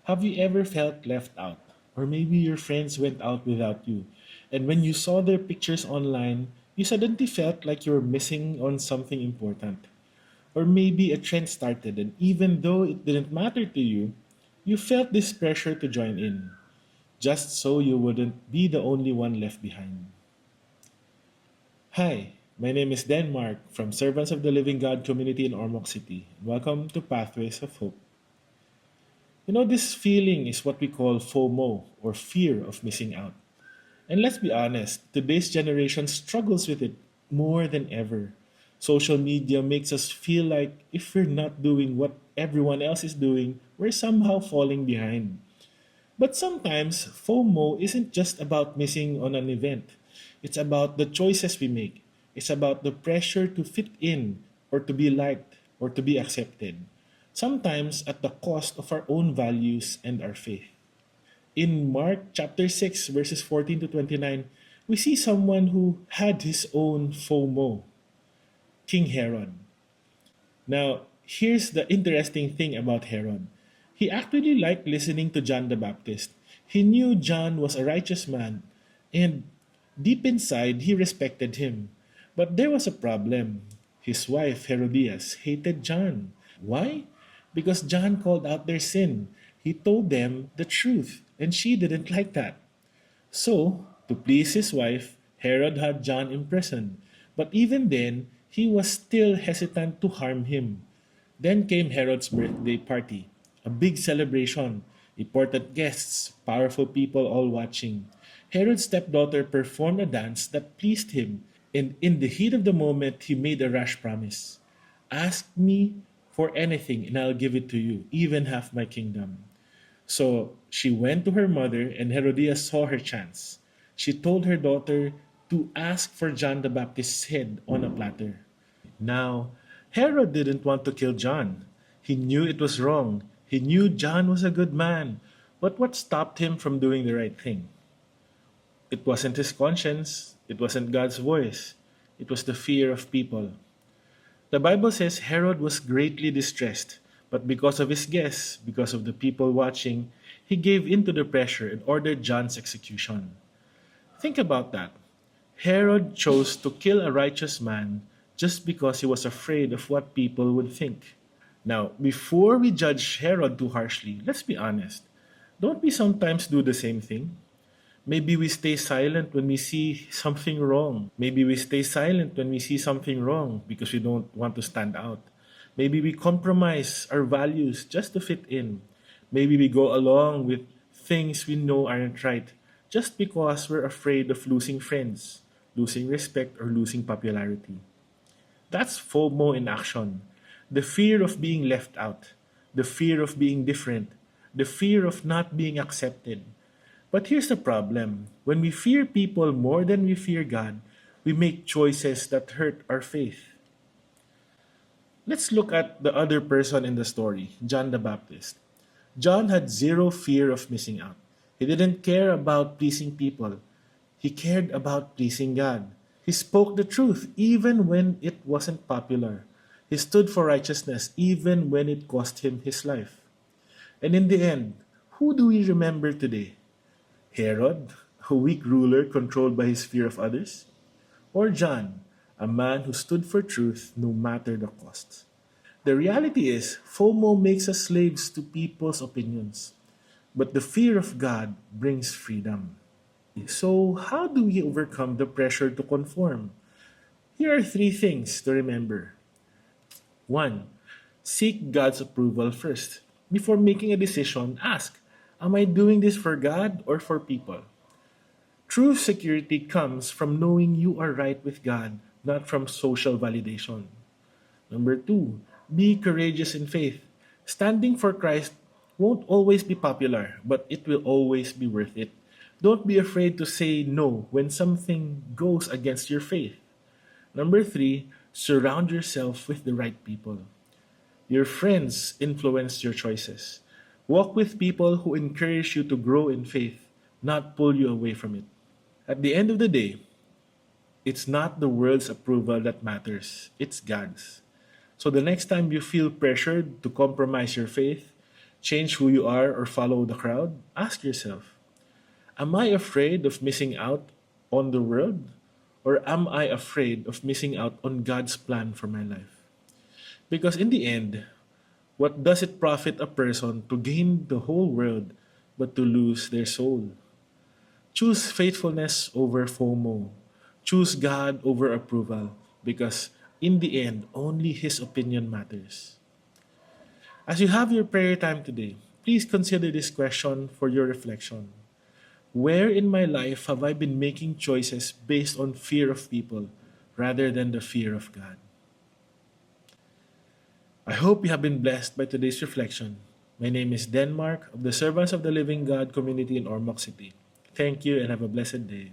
Have you ever felt left out? Or maybe your friends went out without you, and when you saw their pictures online, you suddenly felt like you were missing on something important. Or maybe a trend started, and even though it didn't matter to you, you felt this pressure to join in, just so you wouldn't be the only one left behind. Hi, my name is Denmark from Servants of the Living God community in Ormoc City. Welcome to Pathways of Hope. This feeling is what we call FOMO, or fear of missing out. And let's be honest, today's generation struggles with it more than ever. Social media makes us feel like if we're not doing what everyone else is doing, we're somehow falling behind. But sometimes FOMO isn't just about missing on an event. It's about the choices we make. It's about the pressure to fit in or to be liked or to be accepted. Sometimes at the cost of our own values and our faith. In Mark chapter 6 verses 14 to 29, we see someone who had his own FOMO, King Herod. Now, here's the interesting thing about Herod. He actually liked listening to John the Baptist. He knew John was a righteous man, and deep inside, he respected him. But there was a problem. His wife, Herodias, hated John. Why? Because John called out their sin. He told them the truth, and she didn't like that. So, to please his wife, Herod had John imprisoned. But even then, he was still hesitant to harm him. Then came Herod's birthday party, a big celebration, important guests, powerful people all watching. Herod's stepdaughter performed a dance that pleased him, and in the heat of the moment, he made a rash promise. Ask me for anything, and I'll give it to you, even half my kingdom. So she went to her mother, and Herodias saw her chance. She told her daughter to ask for John the Baptist's head on a platter. Now, Herod didn't want to kill John. He knew it was wrong. He knew John was a good man. But what stopped him from doing the right thing? It wasn't his conscience. It wasn't God's voice. It was the fear of people. The Bible says Herod was greatly distressed, but because of his guests, because of the people watching, he gave in to the pressure and ordered John's execution. Think about that. Herod chose to kill a righteous man just because he was afraid of what people would think. Now, before we judge Herod too harshly, let's be honest. Don't we sometimes do the same thing? Maybe we stay silent when we see something wrong. Maybe we stay silent when we see something wrong because we don't want to stand out. Maybe we compromise our values just to fit in. Maybe we go along with things we know aren't right just because we're afraid of losing friends, losing respect, or losing popularity. That's FOMO in action. The fear of being left out, the fear of being different, the fear of not being accepted. But here's the problem: when we fear people more than we fear God, we make choices that hurt our faith. Let's look at the other person in the story, John the Baptist. John had zero fear of missing out. He didn't care about pleasing people. He cared about pleasing God. He spoke the truth even when it wasn't popular. He stood for righteousness even when it cost him his life. And in the end, who do we remember today? Herod, a weak ruler controlled by his fear of others? Or John, a man who stood for truth no matter the cost? The reality is, FOMO makes us slaves to people's opinions, but the fear of God brings freedom. So, how do we overcome the pressure to conform? Here are three things to remember. One, seek God's approval first. Before making a decision, ask, am I doing this for God or for people? True security comes from knowing you are right with God, not from social validation. Number two, be courageous in faith. Standing for Christ won't always be popular, but it will always be worth it. Don't be afraid to say no when something goes against your faith. Number three, surround yourself with the right people. Your friends influence your choices. Walk with people who encourage you to grow in faith, not pull you away from it. At the end of the day, it's not the world's approval that matters, it's God's. So the next time you feel pressured to compromise your faith, Change who you are or follow the crowd? Ask yourself, am I afraid of missing out on the world? Or am I afraid of missing out on God's plan for my life? Because in the end, what does it profit a person to gain the whole world but to lose their soul? Choose faithfulness over FOMO. Choose God over approval because in the end, only His opinion matters. As you have your prayer time today, please consider this question for your reflection. Where in my life have I been making choices based on fear of people rather than the fear of God? I hope you have been blessed by today's reflection. My name is Denmark of the Servants of the Living God community in Ormoc City. Thank you and have a blessed day.